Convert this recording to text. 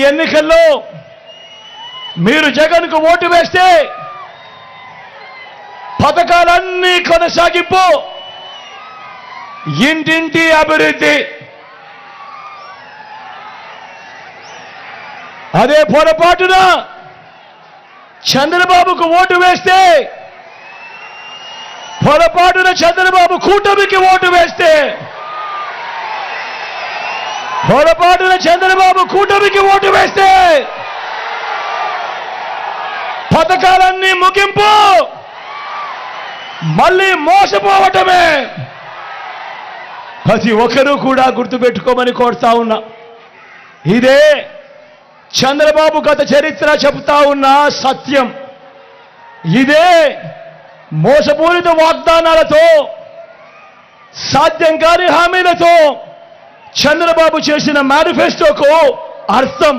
ఎన్నికల్లో మీరు జగన్కు ఓటు వేస్తే పథకాలన్నీ కొనసాగింపు, ఇంటింటి అభివృద్ధి. అదే పొరపాటున చంద్రబాబుకు ఓటు వేస్తే, పొరపాటున చంద్రబాబు కూటమికి ఓటు వేస్తే, పొరపాటున చంద్రబాబు కూటమికి ఓటు వేస్తే పథకాలన్నీ ముగింపు, మళ్ళీ మోసపోవటమే. ప్రతి ఒక్కరూ కూడా గుర్తుపెట్టుకోమని కోరుతా ఉన్నా. ఇదే చంద్రబాబు గత చరిత్ర చెబుతా ఉన్న సత్యం. ఇదే మోసపూరిత వాగ్దానాలతో, సాధ్యం కాని హామీలతో చంద్రబాబు చేసిన మేనిఫెస్టోకు అర్థం.